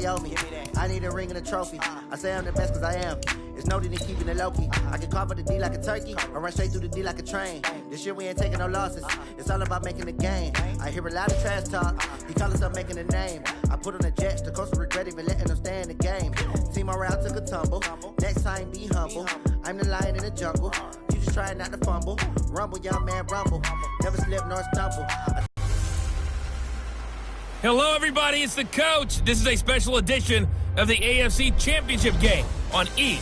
owe me. I need a ring and a trophy. I say I'm the best cause I am. It's no need in keeping it low-key. I can carve up the D like a turkey, or run straight through the D like a train. This year we ain't taking no losses. It's all about making the game. I hear a lot of trash talk. He call himself making a name. I put on the Jets. The coach will regret even letting them stay in the game. Team morale took a tumble. Next time be humble. I'm the lion in the jungle. You just try not to fumble. Rumble, young man, rumble. Never slip nor stumble. Hello, everybody. It's the coach. This is a special edition of the AFC Championship game on EA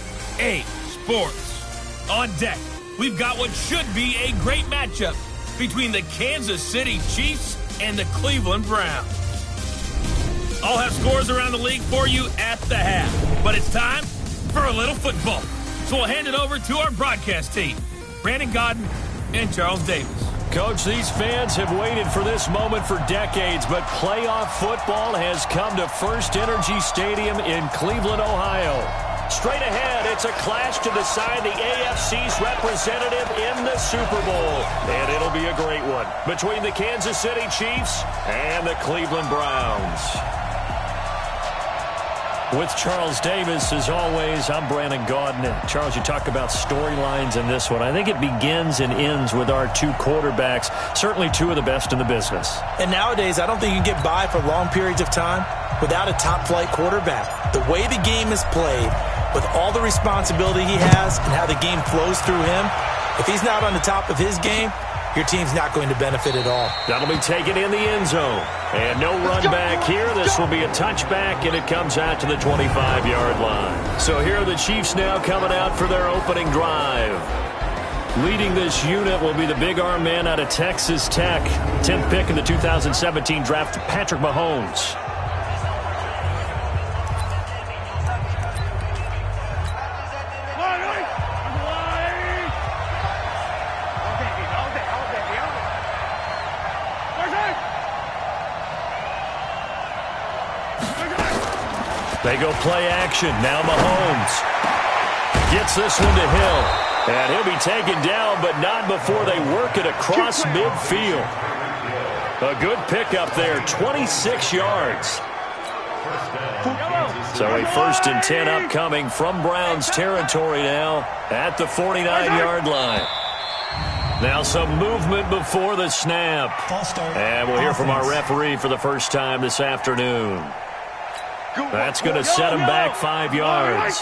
Sports. On deck, we've got what should be a great matchup between the Kansas City Chiefs and the Cleveland Browns. I'll have scores around the league for you at the half, but it's time for a little football. So we'll hand it over to our broadcast team, Brandon Godden and Charles Davis. Coach, these fans have waited for this moment for decades, but playoff football has come to First Energy Stadium in Cleveland, Ohio. Straight ahead, it's a clash to decide the AFC's representative in the Super Bowl. And it'll be a great one between the Kansas City Chiefs and the Cleveland Browns. With Charles Davis, as always, I'm Brandon Gaudin. And Charles, you talk about storylines in this one. I think it begins and ends with our two quarterbacks, certainly two of the best in the business. And nowadays, I don't think you can get by for long periods of time without a top-flight quarterback. The way the game is played, with all the responsibility he has and how the game flows through him, if he's not on the top of his game, your team's not going to benefit at all. That'll be taken in the end zone. And no run back here. This will be a touchback, and it comes out to the 25-yard line. So here are the Chiefs now coming out for their opening drive. Leading this unit will be the big arm man out of Texas Tech. 10th pick in the 2017 draft, Patrick Mahomes. They go play action. Now Mahomes gets this one to Hill. And he'll be taken down, but not before they work it across midfield. A good pickup there, 26 yards. So a 1st and 10 upcoming from Browns territory now at the 49-yard line. Now some movement before the snap. And we'll hear from our referee for the first time this afternoon. That's going to set him back 5 yards.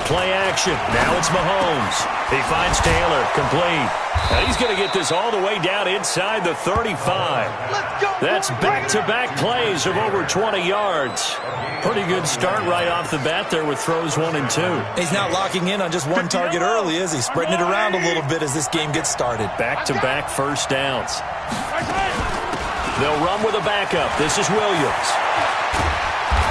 Play action. Now it's Mahomes. He finds Taylor. Complete. And he's going to get this all the way down inside the 35. That's back-to-back plays of over 20 yards. Pretty good start right off the bat there with throws 1 and 2. He's not locking in on just one target early, is he? Spreading it around a little bit as this game gets started. Back-to-back first downs. They'll run with a backup. This is Williams.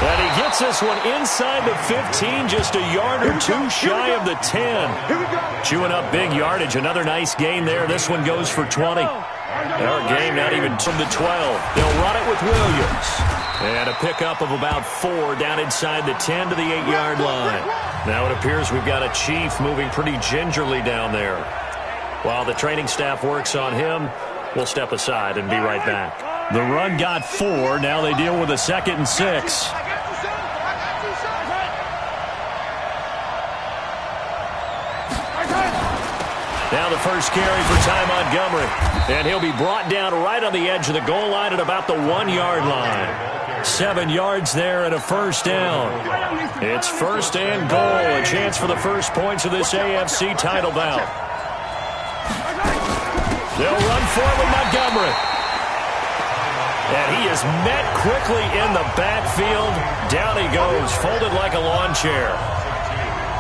And he gets this one inside the 15, just a yard or two shy of the 10. Chewing up big yardage. Another nice gain there. This one goes for 20. Our game not even from the 12. They'll run it with Williams. And a pickup of about 4 down inside the 10 to the 8-yard line. Now it appears we've got a Chief moving pretty gingerly down there. While the training staff works on him, we'll step aside and be right back. The run got 4. Now they deal with a 2nd and 6. Now the first carry for Ty Montgomery. And he'll be brought down right on the edge of the goal line at about the 1-yard line. 7 yards there and a first down. It's 1st and goal. A chance for the first points of this AFC title bout. They'll run forward with Montgomery. And he is met quickly in the backfield. Down he goes, folded like a lawn chair.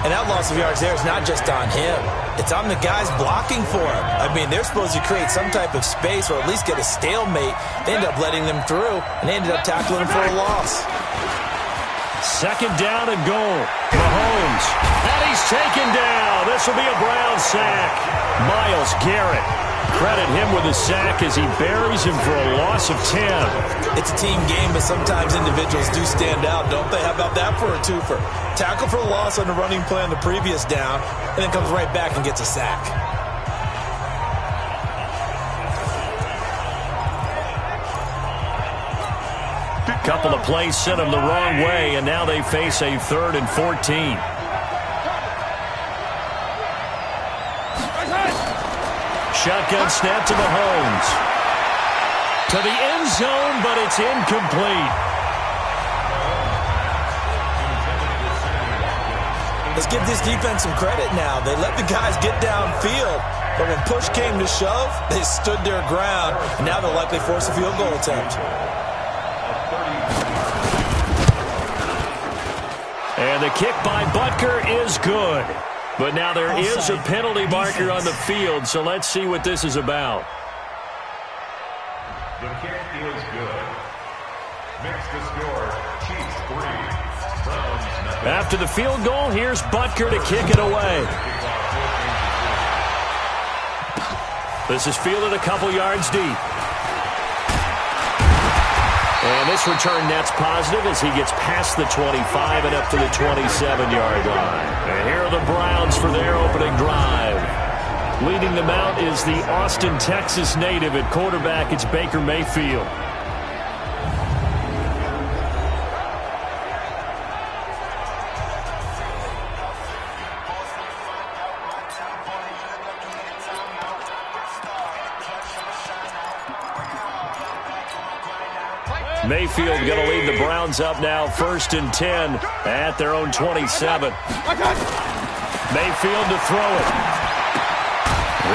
And that loss of yards there is not just on him. It's on the guys blocking for him. I mean, they're supposed to create some type of space or at least get a stalemate. They end up letting them through, and they ended up tackling him for a loss. 2nd down and goal. Mahomes. And he's taken down. This will be a Brown sack. Myles Garrett. Credit him with a sack as he buries him for a loss of 10. It's a team game, but sometimes individuals do stand out, don't they? How about that for a twofer? Tackle for a loss on the running play on the previous down, and then comes right back and gets a sack. Couple of plays sent them the wrong way, and now they face a 3rd and 14. Shotgun snap to Mahomes. To the end zone, but it's incomplete. Let's give this defense some credit now. They let the guys get downfield, but when push came to shove, they stood their ground, and now they'll likely force a field goal attempt. And the kick by Butker is good. But now there is a penalty marker on the field, so let's see what this is about. The kick is good. Makes the score Chiefs 3, Browns 9. After the field goal, here's Butker to kick it away. This is fielded a couple yards deep. And this return net's positive as he gets past the 25 and up to the 27-yard line. And here are the Browns for their opening drive. Leading them out is the Austin, Texas native at quarterback. It's Baker Mayfield. Mayfield going to lead the Browns up now, 1st and 10 at their own 27. Mayfield to throw it.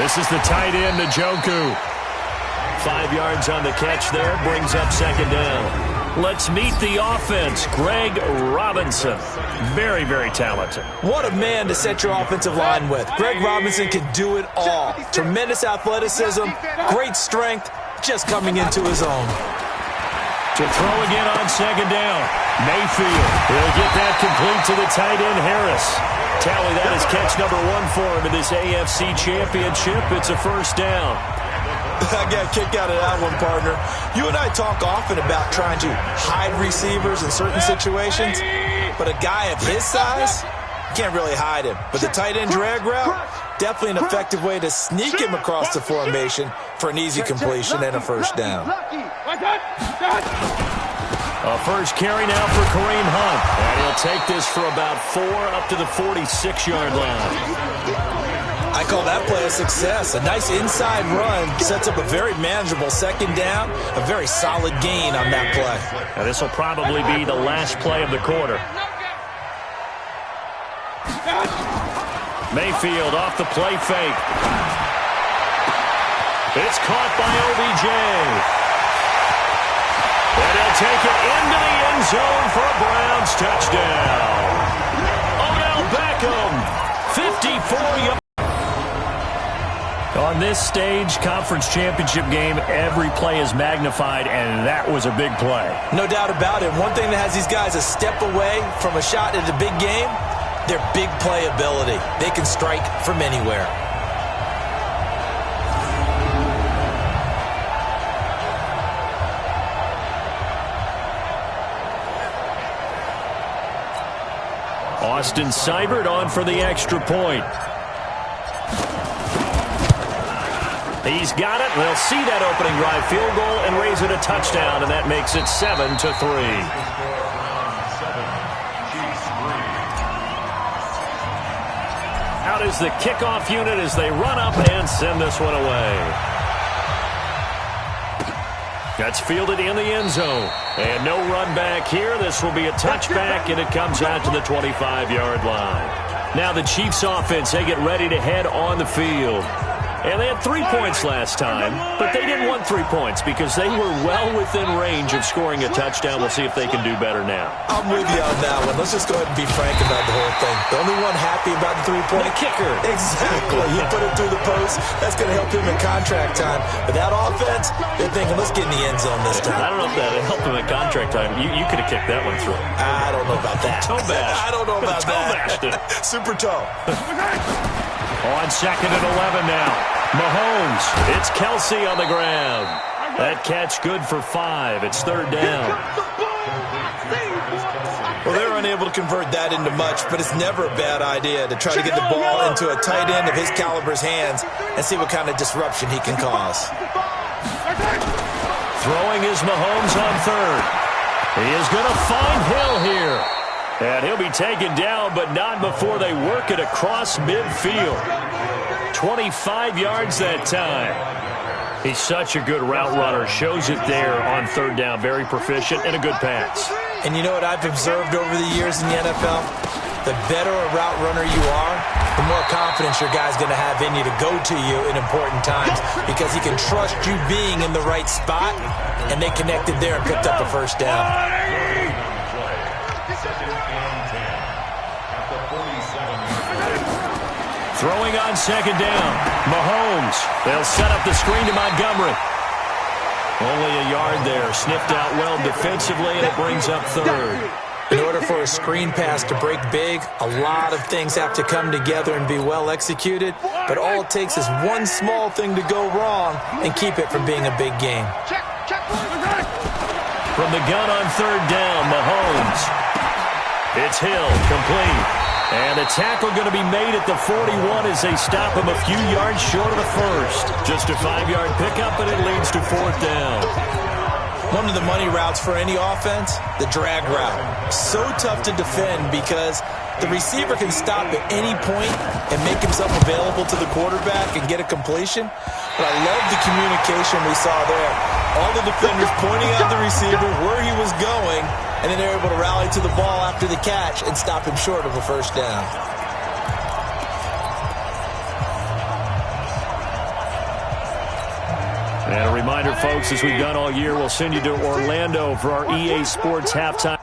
This is the tight end, Njoku. 5 yards on the catch there, brings up 2nd down. Let's meet the offense. Greg Robinson. Very, very talented. What a man to set your offensive line with. Greg Robinson can do it all. Tremendous athleticism, great strength, just coming into his own. To throw again on 2nd down. Mayfield will get that complete to the tight end, Harris. Tally, that is catch number 1 for him in this AFC Championship. It's a 1st down. I got a kick out of that one, partner. You and I talk often about trying to hide receivers in certain situations, but a guy of his size, you can't really hide him. But the tight end drag route, definitely an effective way to sneak him across the formation for an easy completion and a 1st down. A first carry now for Kareem Hunt. And he'll take this for about 4 up to the 46-yard line. I call that play a success. A nice inside run sets up a very manageable 2nd down. A very solid gain on that play. Now this will probably be the last play of the quarter. Mayfield off the play fake. It's caught by OBJ. And he'll take it into the end zone for a Browns touchdown. Odell Beckham, 54 yards. On this stage, conference championship game, every play is magnified, and that was a big play. No doubt about it. One thing that has these guys a step away from a shot at a big game, their big play ability. They can strike from anywhere. Austin Seibert on for the extra point. He's got it. They'll see that opening drive field goal and raise it a touchdown, and that makes it 7-3. Out is the kickoff unit as they run up and send this one away. That's fielded in the end zone. And no run back here. This will be a touchback, and it comes out to the 25-yard line. Now the Chiefs offense, they get ready to head on the field. And they had 3 points last time, but they didn't want 3 points because they were well within range of scoring a touchdown. We'll see if they can do better now. I'm with you on that one. Let's just go ahead and be frank about the whole thing. The only one happy about the 3-point? The kicker. Exactly. He put it through the post. That's going to help him in contract time. But that offense, they're thinking, let's get in the end zone this time. I don't know if that helped him in contract time. You could have kicked that one through. I don't know about that. Toe bash. I don't know about that. Toe bashed it. Super toe. On 2nd and 11 now. Mahomes, it's Kelsey on the ground. That catch good for 5. It's 3rd down. Well, they're unable to convert that into much, but it's never a bad idea to try to get the ball into a tight end of his caliber's hands and see what kind of disruption he can cause. Throwing is Mahomes on 3rd. He is going to find Hill here. And he'll be taken down, but not before they work it across midfield. 25 yards that time. He's such a good route runner. Shows it there on third down. Very proficient and a good pass. And you know what I've observed over the years in the NFL? The better a route runner you are, the more confidence your guy's going to have in you to go to you in important times because he can trust you being in the right spot, and they connected there and picked up a first down. Throwing on second down. Mahomes. They'll set up the screen to Montgomery. Only a yard there. Sniffed out well defensively, and it brings up third. In order for a screen pass to break big, a lot of things have to come together and be well executed, but all it takes is one small thing to go wrong and keep it from being a big game. From the gun on third down, Mahomes. It's Hill, complete. And a tackle going to be made at the 41 as they stop him a few yards short of the first. Just a 5-yard pickup, and it leads to fourth down. One of the money routes for any offense, the drag route. So tough to defend because the receiver can stop at any point and make himself available to the quarterback and get a completion. But I love the communication we saw there. All the defenders pointing at the receiver where he was going, and then they're able to rally to the ball after the catch and stop him short of a first down. And a reminder, folks, as we've done all year, we'll send you to Orlando for our EA Sports halftime.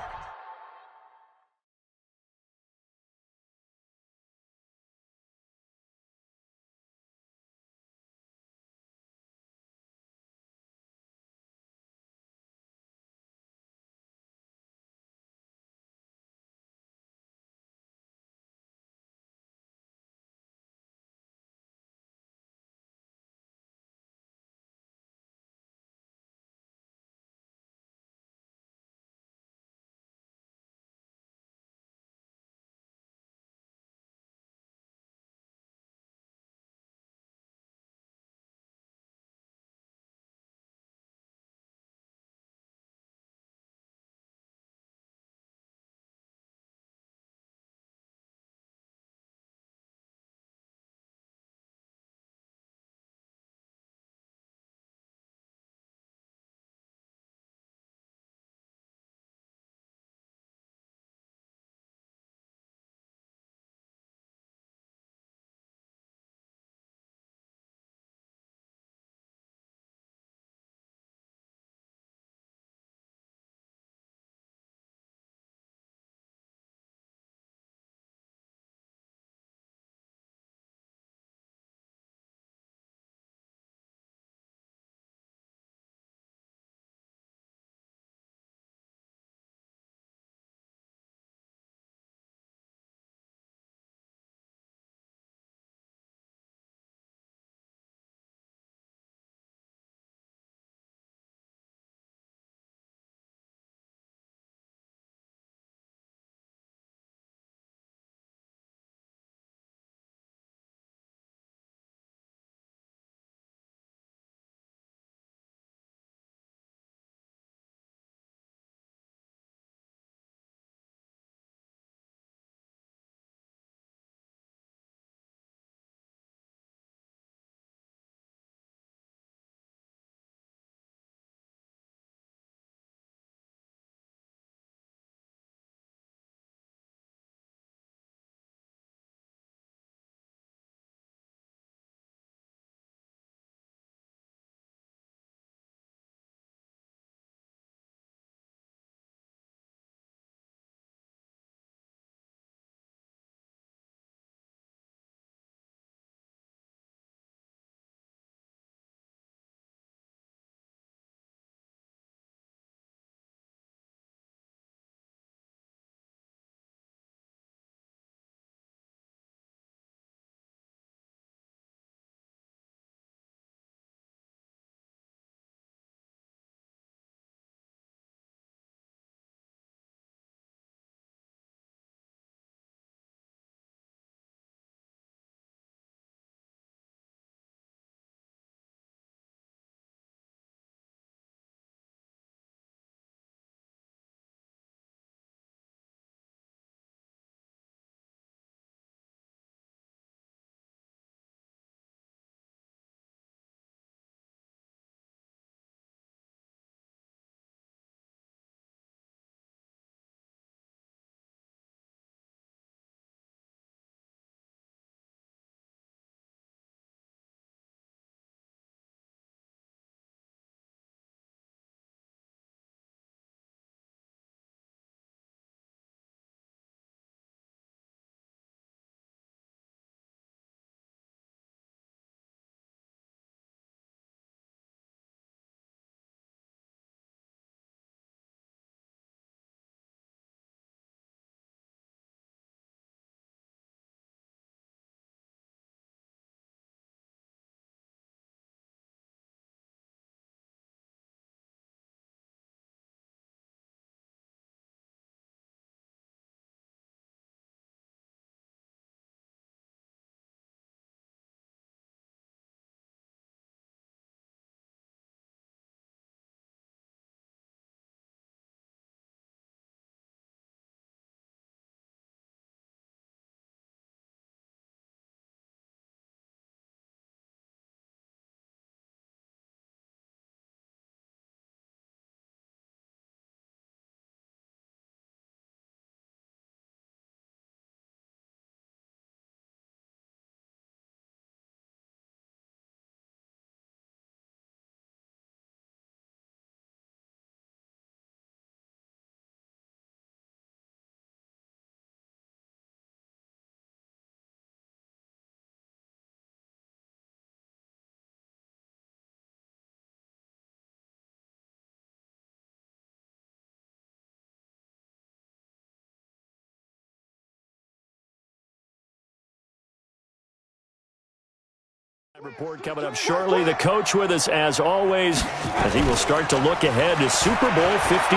Report coming up shortly. The coach with us as always, as he will start to look ahead to Super Bowl 53. They're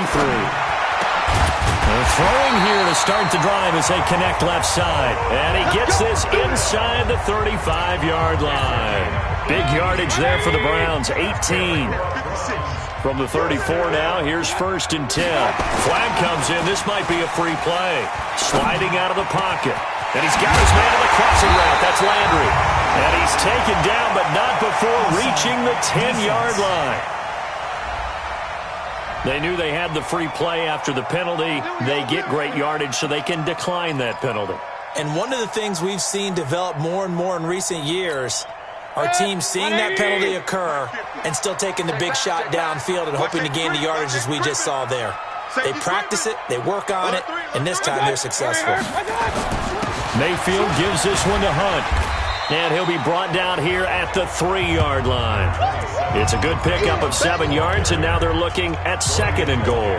throwing here to start the drive as they connect left side. And he gets this inside the 35-yard line. Big yardage there for the Browns, 18. From the 34 now, here's 1st and 10. Flag comes in. This might be a free play. Sliding out of the pocket. And he's got his man on the crossing route. That's Landry. And he's taken down, but not before reaching the 10-yard line. They knew they had the free play after the penalty. They get great yardage so they can decline that penalty. And one of the things we've seen develop more and more in recent years, our team seeing that penalty occur and still taking the big shot downfield and hoping to gain the yardage as we just saw there. They practice it, they work on it, and this time they're successful. Mayfield gives this one to Hunt. And he'll be brought down here at the 3-yard line. It's a good pickup of 7 yards, and now they're looking at 2nd and goal.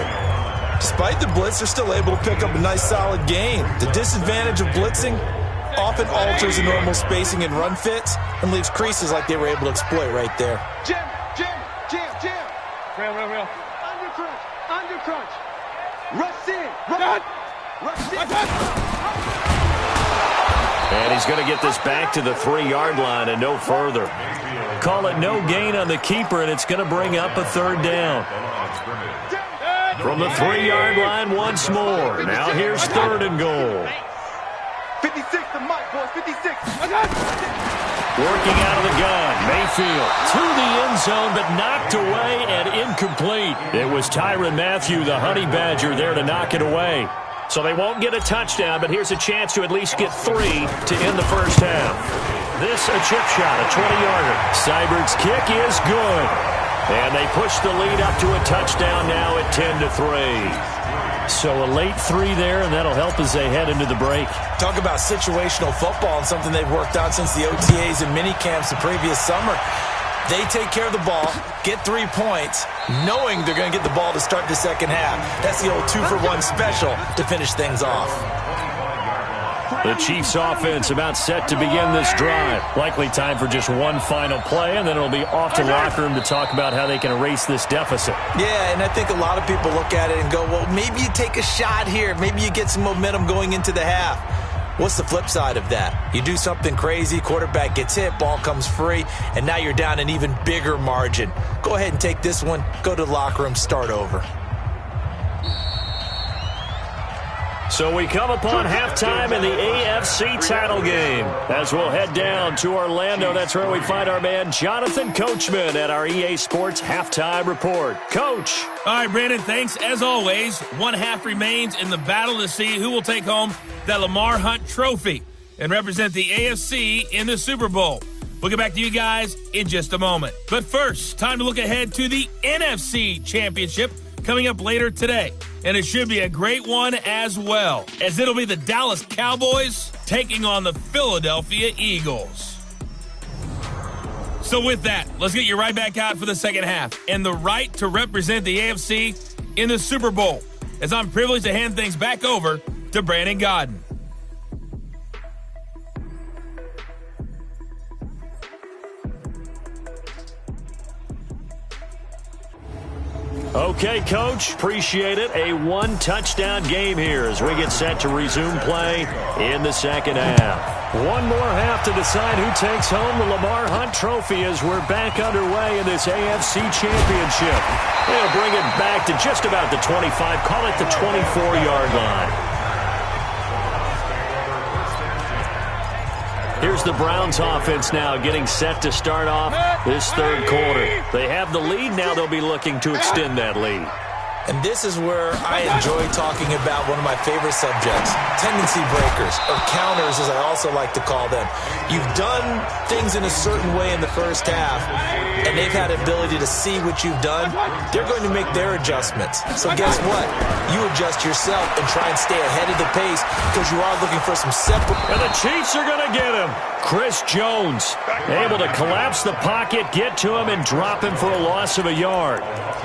Despite the blitz, they're still able to pick up a nice, solid gain. The disadvantage of blitzing often alters the normal spacing and run fits and leaves creases like they were able to exploit right there. Jim. Real. Under crunch. Rush in. Rush in. And he's going to get this back to the 3-yard line and no further. Call it no gain on the keeper, and it's going to bring up a 3rd down. From the 3-yard line once more. Now here's 3rd and goal. 56 to Mike, boys, 56. Working out of the gun. Mayfield to the end zone, but knocked away and incomplete. It was Tyrann Mathieu, the Honey Badger, there to knock it away. So they won't get a touchdown, but here's a chance to at least get 3 to end the first half. This a chip shot, a 20-yarder. Seibert's kick is good. And they push the lead up to a touchdown now at 10-3. So a late 3 there, and that'll help as they head into the break. Talk about situational football and something they've worked on since the OTAs and mini camps the previous summer. They take care of the ball, get 3 points, knowing they're going to get the ball to start the second half. That's the old 2-for-1 special to finish things off. The Chiefs offense about set to begin this drive. Likely time for just one final play, and then it'll be off to locker room to talk about how they can erase this deficit. Yeah, and I think a lot of people look at it and go, well, maybe you take a shot here. Maybe you get some momentum going into the half. What's the flip side of that? You do something crazy, quarterback gets hit, ball comes free, and now you're down an even bigger margin. Go ahead and take this one, go to the locker room, start over. So we come upon halftime in the AFC title game. As we'll head down to Orlando, that's where we find our man Jonathan Coachman at our EA Sports Halftime Report. Coach. All right, Brandon, thanks. As always, 1 half remains in the battle to see who will take home that Lamar Hunt trophy and represent the AFC in the Super Bowl. We'll get back to you guys in just a moment. But first, time to look ahead to the NFC Championship coming up later today. And it should be a great one as well, as it'll be the Dallas Cowboys taking on the Philadelphia Eagles. So with that, let's get you right back out for the second half and the right to represent the AFC in the Super Bowl, as I'm privileged to hand things back over to Brandon Godden. Okay, Coach, appreciate it. A 1-touchdown game here as we get set to resume play in the second half. One more half to decide who takes home the Lamar Hunt trophy as we're back underway in this AFC Championship. They'll bring it back to just about the 25, call it the 24-yard line. Here's the Browns offense now getting set to start off this third quarter. They have the lead now. They'll be looking to extend that lead. And this is where I enjoy talking about one of my favorite subjects, tendency breakers, or counters as I also like to call them. You've done things in a certain way in the first half, and they've had the ability to see what you've done. They're going to make their adjustments. So guess what? You adjust yourself and try and stay ahead of the pace because you are looking for some separate. And the Chiefs are going to get him. Chris Jones able to collapse the pocket, get to him, and drop him for a loss of a yard.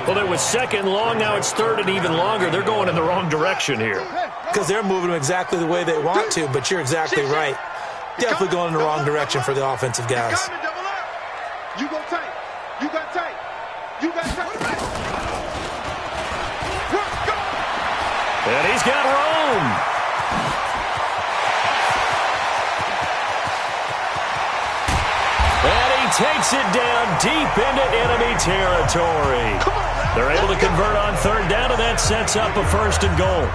Well, it was second long. Now it's third and even longer. They're going in the wrong direction here. Because they're moving them exactly the way they want to, but you're exactly right. Definitely going in the wrong direction for the offensive guys. You go tight. You got tight. You got tight. Let's go. And he's got room. And he takes it down deep into enemy territory. They're able to convert on third down, and that sets up a 1st and goal.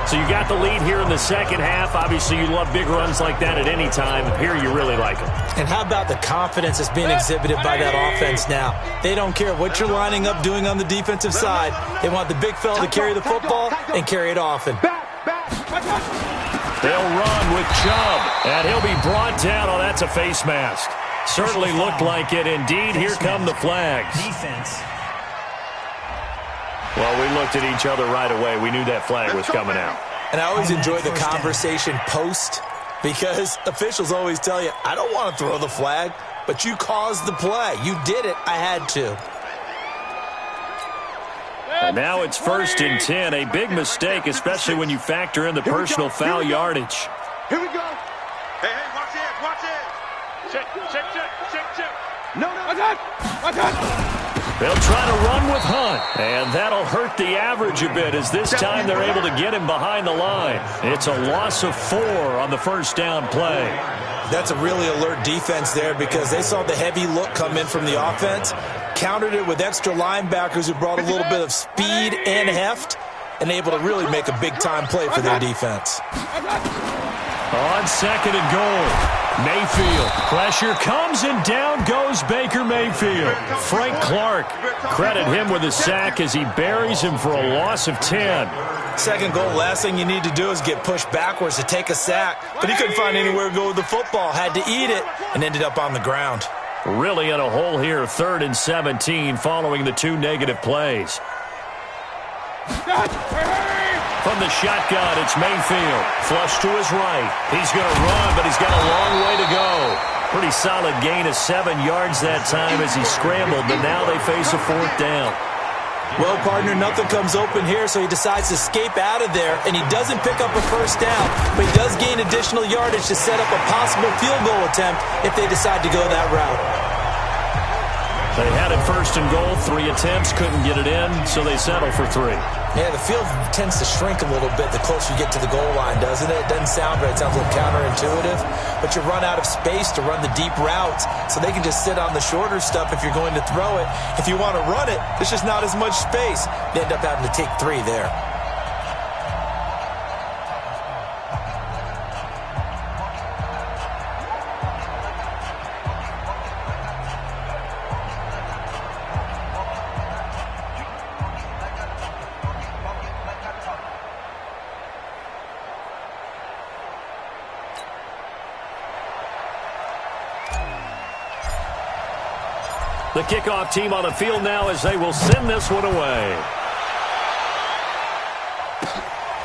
So you got the lead here in the second half. Obviously, you love big runs like that at any time. Here, you really like them. And how about the confidence that's being exhibited by that offense now? They don't care what you're lining up doing on the defensive side. They want the big fella to carry the football and carry it often. They'll run with Chubb, and he'll be brought down. Oh, that's a face mask. Certainly looked like it. Indeed, here come the flags. Defense. Well, we looked at each other right away. We knew that flag was coming out. And I always enjoy the conversation post, because officials always tell you, I don't want to throw the flag, but you caused the play. You did it. I had to. And now it's 1st and 10. A big mistake, especially when you factor in the personal foul yardage. Here we go. Hey, watch it. Watch it. Check. No. Watch it. They'll try to run with Hunt, and that'll hurt the average a bit as this time they're able to get him behind the line. It's a loss of 4 on the 1st down play. That's a really alert defense there, because they saw the heavy look come in from the offense, countered it with extra linebackers who brought a little bit of speed and heft, and able to really make a big-time play for their defense. On 2nd and goal, Mayfield. Pressure comes, and down goes Baker Mayfield. Frank Clark, credit him with a sack as he buries him for a loss of 10. 2nd goal, last thing you need to do is get pushed backwards to take a sack. But he couldn't find anywhere to go with the football, had to eat it, and ended up on the ground. Really in a hole here, 3rd and 17 following the 2 negative plays. From the shotgun, it's Mayfield. Flush to his right. He's going to run, but he's got a long way to go. Pretty solid gain of 7 yards that time as he scrambled, but now they face a 4th down. Well, partner, nothing comes open here, so he decides to escape out of there, and he doesn't pick up a 1st down, but he does gain additional yardage to set up a possible field goal attempt if they decide to go that route. They had it 1st and goal, 3 attempts, couldn't get it in, so they settle for 3. Yeah, the field tends to shrink a little bit the closer you get to the goal line, doesn't it? It doesn't sound right. It sounds a little counterintuitive. But you run out of space to run the deep routes, so they can just sit on the shorter stuff if you're going to throw it. If you want to run it, there's just not as much space. You end up having to take 3 there. The kickoff team on the field now as they will send this one away.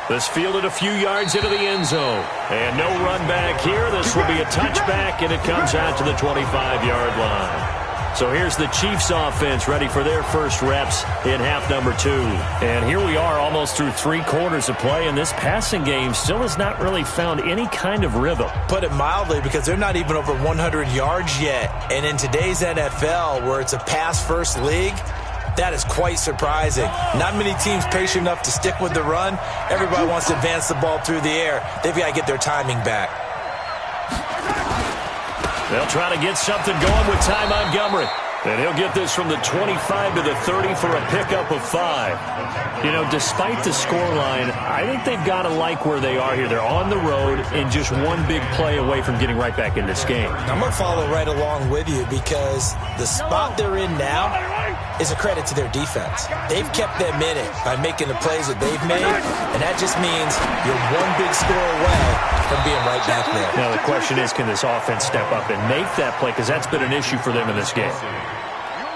This fielded a few yards into the end zone. And no run back here. This will be a touchback, and it comes out to the 25-yard line. So here's the Chiefs offense ready for their first reps in half number 2. And here we are almost through 3 quarters of play, and this passing game still has not really found any kind of rhythm. Put it mildly, because they're not even over 100 yards yet. And in today's NFL, where it's a pass-first league, that is quite surprising. Not many teams patient enough to stick with the run. Everybody wants to advance the ball through the air. They've got to get their timing back. They'll try to get something going with Ty Montgomery. And he'll get this from the 25 to the 30 for a pickup of 5. You know, despite the scoreline, I think they've got to like where they are here. They're on the road and just one big play away from getting right back in this game. I'm going to follow right along with you, because the spot they're in now is a credit to their defense. They've kept them in it by making the plays that they've made, and that just means you're one big score away from being right back there. Now the question is, can this offense step up and make that play? Because that's been an issue for them in this game.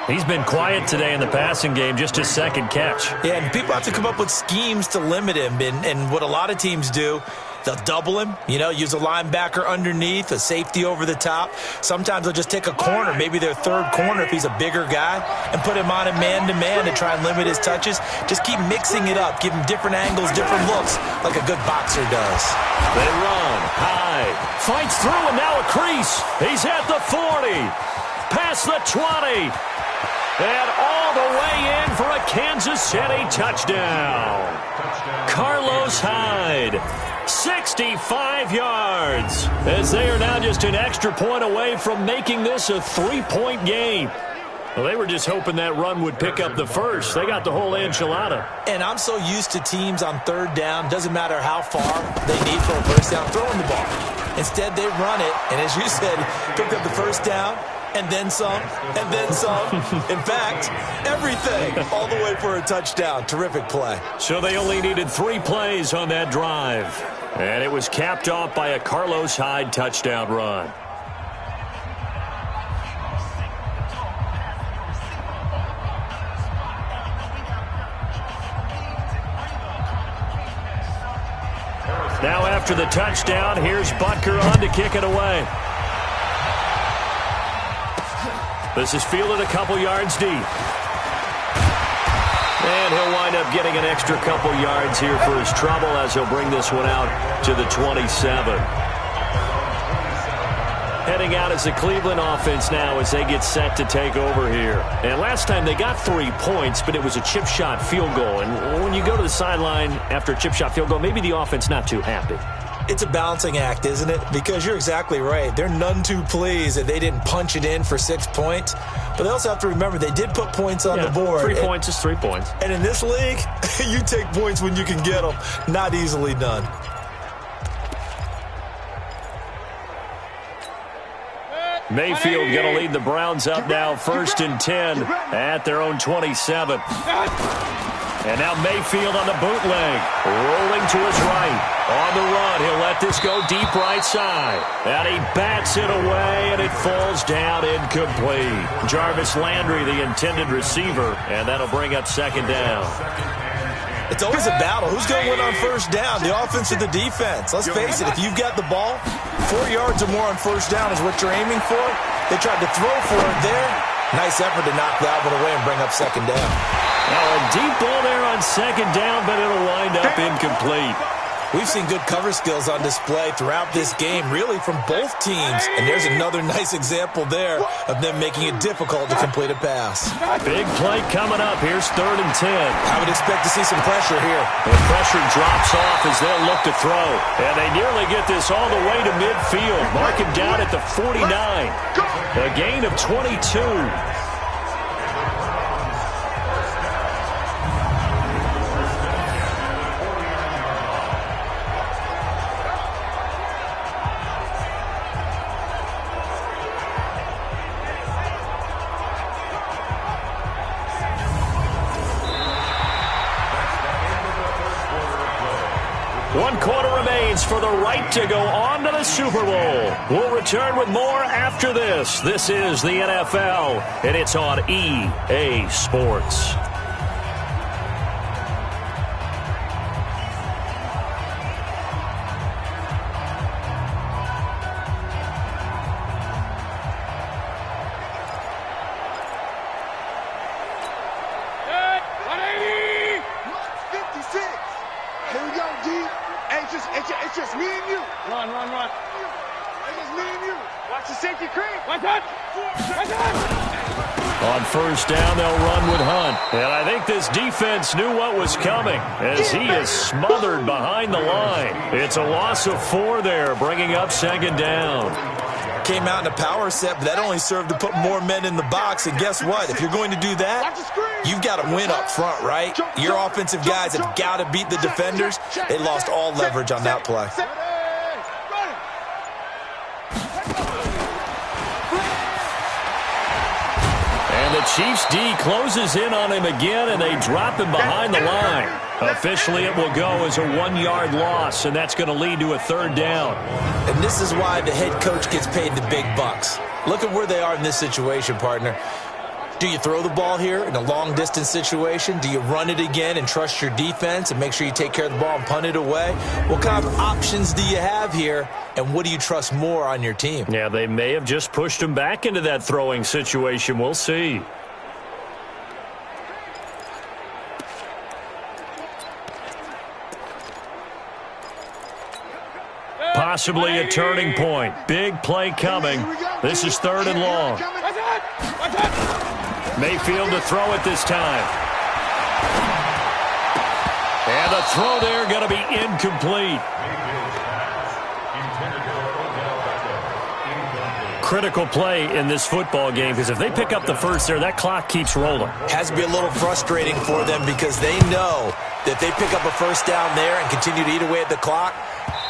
He's been quiet today in the passing game, just his 2nd catch. Yeah, and people have to come up with schemes to limit him. And what a lot of teams do, they'll double him, you know, use a linebacker underneath, a safety over the top. Sometimes they'll just take a corner, maybe their 3rd corner if he's a bigger guy, and put him on a man-to-man to try and limit his touches. Just keep mixing it up, give him different angles, different looks, like a good boxer does. They run high, fights through, and now a crease. He's at the 40. Pass across the 20. And all the way in for a Kansas City touchdown. Carlos Hyde, 65 yards, as they are now just an extra point away from making this a 3-point game. Well, they were just hoping that run would pick up the first. They got the whole enchilada. And I'm so used to teams on third down, doesn't matter how far they need for a first down, throwing the ball. Instead, they run it, and as you said, picked up the first down, and then some, and then some. In fact, everything, all the way for a touchdown. Terrific play. So they only needed 3 plays on that drive. And it was capped off by a Carlos Hyde touchdown run. Now after the touchdown, here's Butker on to kick it away. This is fielded a couple yards deep. And he'll wind up getting an extra couple yards here for his trouble as he'll bring this one out to the 27. Heading out as the Cleveland offense now as they get set to take over here. And last time they got 3 points, but it was a chip shot field goal. And when you go to the sideline after a chip shot field goal, maybe the offense not too happy. It's a balancing act, isn't it? Because you're exactly right. They're none too pleased that they didn't punch it in for 6 points. But they also have to remember they did put points on the board. 3 points is 3 points. And in this league, you take points when you can get them. Not easily done. Mayfield going to lead the Browns up now 1st and 10 at their own 27. And now Mayfield on the bootleg, rolling to his right. On the run, he'll let this go deep right side. And he bats it away, and it falls down incomplete. Jarvis Landry, the intended receiver, and that'll bring up 2nd down. It's always a battle. Who's going to win on 1st down, the offense or the defense? Let's face it, if you've got the ball, 4 yards or more on 1st down is what you're aiming for. They tried to throw for it there. Nice effort to knock that one away and bring up 2nd down. Now a deep ball there on 2nd down, but it'll wind up incomplete. We've seen good cover skills on display throughout this game, really from both teams. And there's another nice example there of them making it difficult to complete a pass. Big play coming up. Here's 3rd and 10. I would expect to see some pressure here. The pressure drops off as they'll look to throw. And they nearly get this all the way to midfield. Mark him down at the 49. A gain of 22. For the right to go on to the Super Bowl. We'll return with more after this. This is the NFL, and it's on EA Sports. It's just me and you. Run. It's just me and you. Watch the safety creep. One touch. On 1st down, they'll run with Hunt. And I think this defense knew what was coming as he is smothered behind the line. It's a loss of 4 there, bringing up 2nd down. Came out in a power set, but that only served to put more men in the box. And guess what? If you're going to do that, you've got to win up front, right? Your offensive guys have got to beat the defenders. They lost all leverage on that play. And the Chiefs D closes in on him again, and they drop him behind the line. Officially, it will go as a 1-yard loss, and that's going to lead to a 3rd down. And this is why the head coach gets paid the big bucks. Look at where they are in this situation, partner. Do you throw the ball here in a long-distance situation? Do you run it again and trust your defense and make sure you take care of the ball and punt it away? What kind of options do you have here, and what do you trust more on your team? Yeah, they may have just pushed him back into that throwing situation. We'll see. Possibly a turning point. Big play coming. This is 3rd and long. Mayfield to throw it this time. And the throw there going to be incomplete. Critical play in this football game, because if they pick up the first there, that clock keeps rolling. Has to be a little frustrating for them because they know that they pick up a first down there and continue to eat away at the clock,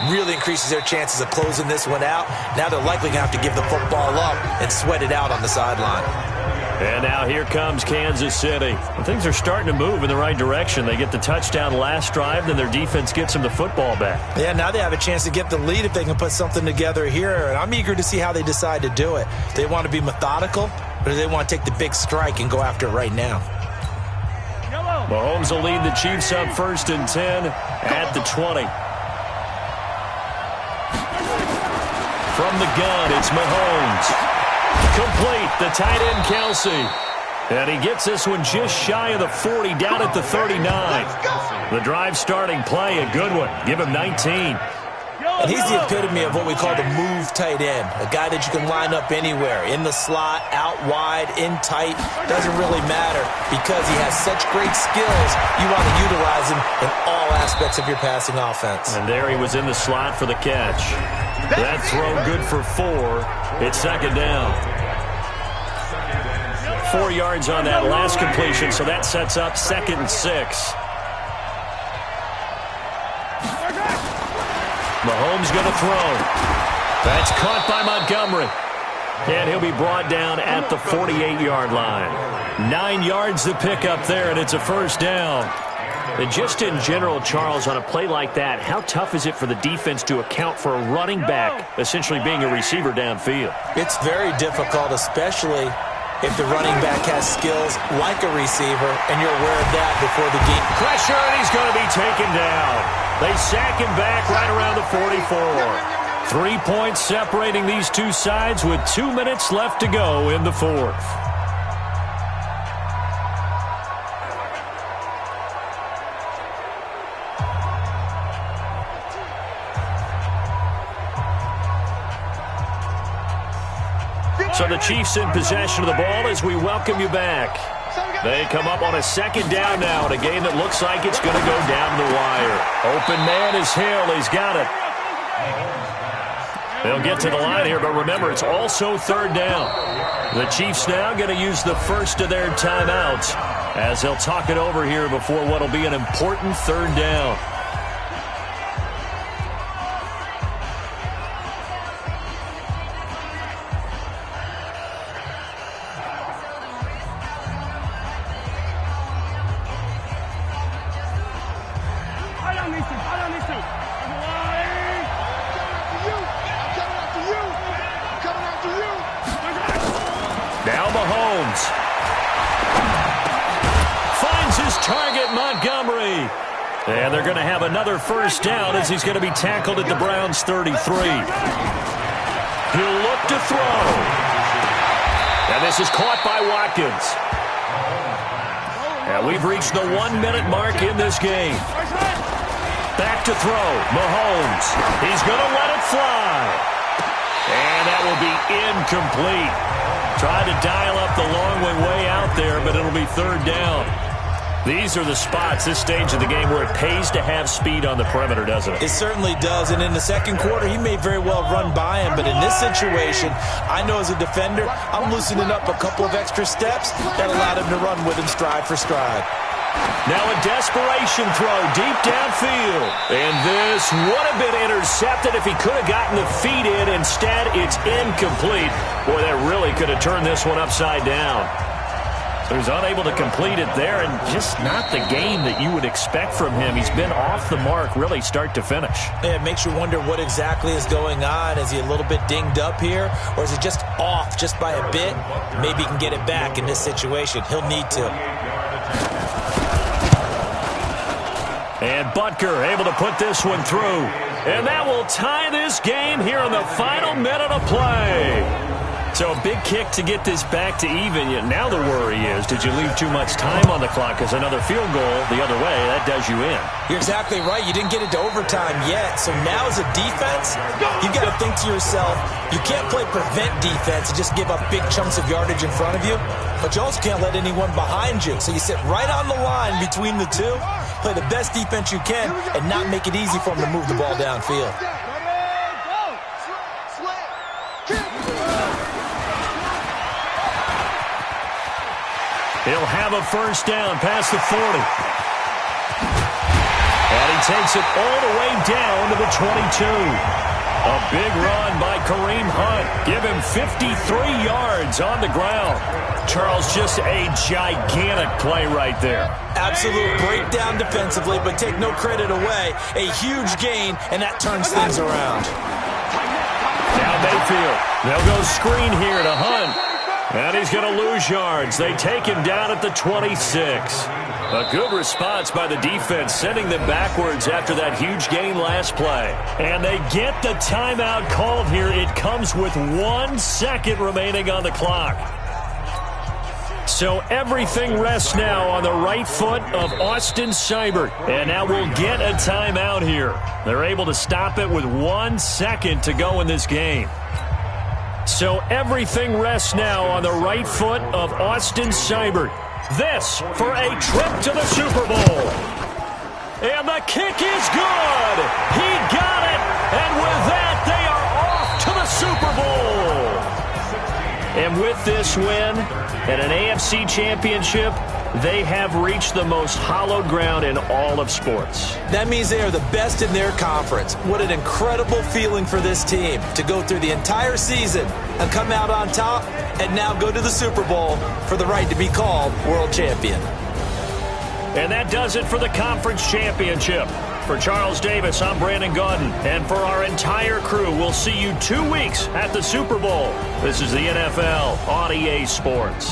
really increases their chances of closing this one out. Now they're likely going to have to give the football up and sweat it out on the sideline. And now here comes Kansas City. And things are starting to move in the right direction. They get the touchdown last drive, then their defense gets them the football back. Yeah, now they have a chance to get the lead if they can put something together here. And I'm eager to see how they decide to do it. Do they want to be methodical, or do they want to take the big strike and go after it right now? Mahomes will lead the Chiefs up 1st and 10 at the 20. From the gun, it's Mahomes. Complete, the tight end, Kelsey. And he gets this one just shy of the 40, down at the 39. The drive starting play, a good one. Give him 19. And he's the epitome of what we call the move tight end, a guy that you can line up anywhere, in the slot, out wide, in tight, doesn't really matter because he has such great skills. You want to utilize him in all aspects of your passing offense. And there he was in the slot for the catch. That throw good for 4. It's 2nd down. 4 yards on that last completion, so that sets up 2nd and 6. Mahomes going to throw. That's caught by Montgomery. And he'll be brought down at the 48-yard line. 9 yards to pick up there, and it's a 1st down. And just in general, Charles, on a play like that, how tough is it for the defense to account for a running back essentially being a receiver downfield? It's very difficult, especially if the running back has skills like a receiver, and you're aware of that before the game. Pressure, and he's going to be taken down. They sack him back right around the 44. 3 points separating these two sides with 2 minutes left to go in the 4th. So the Chiefs in possession of the ball as we welcome you back. They come up on a 2nd down now in a game that looks like it's going to go down to the wire. Open man is Hill. He's got it. They'll get to the line here, but remember, it's also 3rd down. The Chiefs now going to use the first of their timeouts as they'll talk it over here before what will be an important 3rd down. Now Mahomes finds his target, Montgomery. And they're going to have another 1st down as he's going to be tackled at the Browns' 33. He'll look to throw. And this is caught by Watkins. And we've reached the 1-minute mark in this game. Back to throw. Mahomes. He's going to let it fly. And that will be incomplete. Tried to dial up the long way out there, but it'll be 3rd down. These are the spots, this stage of the game, where it pays to have speed on the perimeter, doesn't it? It certainly does, and in the 2nd quarter, he may very well run by him, but in this situation, I know as a defender, I'm loosening up a couple of extra steps that allowed him to run with him stride for stride. Now a desperation throw deep downfield. And this would have been intercepted if he could have gotten the feet in. Instead, it's incomplete. Boy, that really could have turned this one upside down. So he's unable to complete it there, and just not the game that you would expect from him. He's been off the mark, really, start to finish. Yeah, it makes you wonder what exactly is going on. Is he a little bit dinged up here, or is it just off just by a bit? Maybe he can get it back in this situation. He'll need to. And Butker able to put this one through. And that will tie this game here in the final minute of play. So a big kick to get this back to even. Yet now the worry is, did you leave too much time on the clock? Because another field goal the other way, that does you in. You're exactly right. You didn't get it to overtime yet. So now as a defense, you've got to think to yourself, you can't play prevent defense and just give up big chunks of yardage in front of you. But you also can't let anyone behind you. So you sit right on the line between the two, play the best defense you can, and not make it easy for them to move the ball downfield. He'll have a first down past the 40. And he takes it all the way down to the 22. A big run by Kareem Hunt. Give him 53 yards on the ground. Charles, just a gigantic play right there. Absolute breakdown defensively, but take no credit away. A huge gain, and that turns things around. Now Mayfield. They'll go screen here to Hunt. And he's going to lose yards. They take him down at the 26. A good response by the defense, sending them backwards after that huge gain last play. And they get the timeout called here. It comes with 1 second remaining on the clock. So everything rests now on the right foot of Austin Seibert. And now we'll get a timeout here. They're able to stop it with 1 second to go in this game. So everything rests now on the right foot of Austin Seibert. This for a trip to the Super Bowl. And the kick is good. He got it. And with that, they are off to the Super Bowl. And with this win and an AFC championship, they have reached the most hallowed ground in all of sports. That means they are the best in their conference. What an incredible feeling for this team to go through the entire season and come out on top and now go to the Super Bowl for the right to be called world champion. And that does it for the conference championship. For Charles Davis, I'm Brandon Gaudin. And for our entire crew, we'll see you 2 weeks at the Super Bowl. This is the NFL on EA Sports.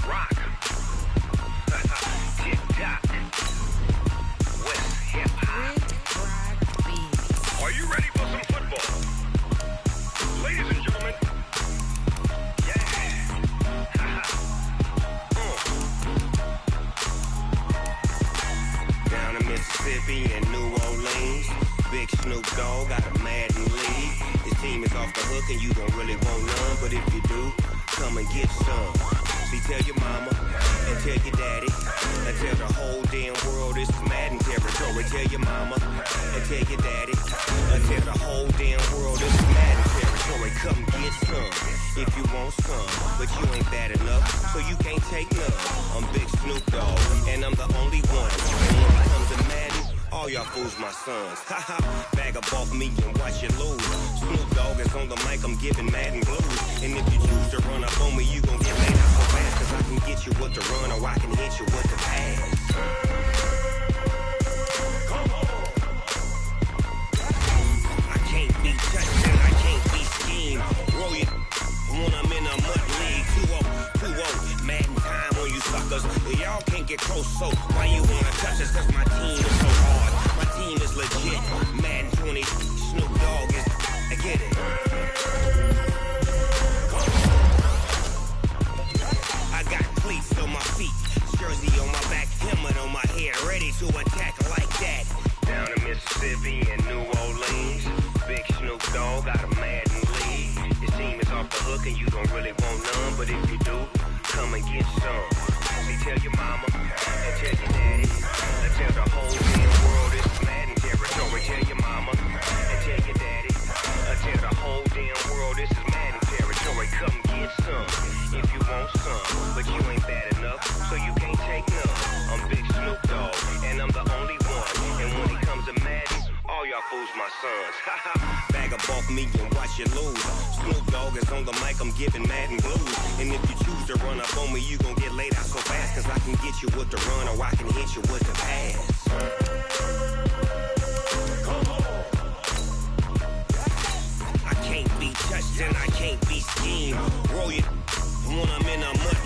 rock. Tick-tock. West hip-hop. Are you ready for some football? Ladies and gentlemen. Yeah. Down in Mississippi and New Orleans, Big Snoop Dogg got a Madden league. His team is off the hook and you don't really want none, but if you do, come and get some. See, tell your mama and tell your daddy and tell the whole damn world this is Madden territory. Tell your mama and tell your daddy and tell the whole damn world this is Madden territory. Come get some if you want some, but you ain't bad enough, so you can't take none. I'm Big Snoop Dogg and I'm the only one. And when it comes to Madden, all y'all fools my sons. Haha, bag up off me and watch you lose. Snoop Dogg is on the mic, I'm giving Madden blues. And if you choose to run up on me, you gon' get laid out so fast. Cause I can get you with the run or I can hit you with the pass. Come on. I can't be touched and I can't be schemed. Roll you when I'm in a mud league. 2-0, Madden time on you suckers. Y'all can't get close, so why you wanna touch us? Cause my team is so hard. My team is legit. Madden 20, Snoop Dogg is, I get it. I got cleats on my feet, jersey on my back, helmet on my head, ready to attack like that. Down in Mississippi and New Orleans, Big Snoop Dogg got a Madden league. His team is off the hook and you don't really want none, but if you do, come and get some. See, tell your mama and tell your daddy and tell the whole damn world this is Madden territory. Tell your mama and tell your daddy and tell the whole damn world this is Madden territory. Come get some if you want some, but you ain't bad enough, so you can't take none. I'm Big Snoop Dogg and I'm the only one. And when it comes to Madden, all y'all fools my sons. Bag up off me and watch you lose. Snoop Dogg is on the mic, I'm giving Madden blues. And if you choose to run up on me, you gon' get laid out so fast. Cause I can get you with the run or I can hit you with the pass. Come on. I can't be touched and I can't be schemed. Roll you when I'm in a mud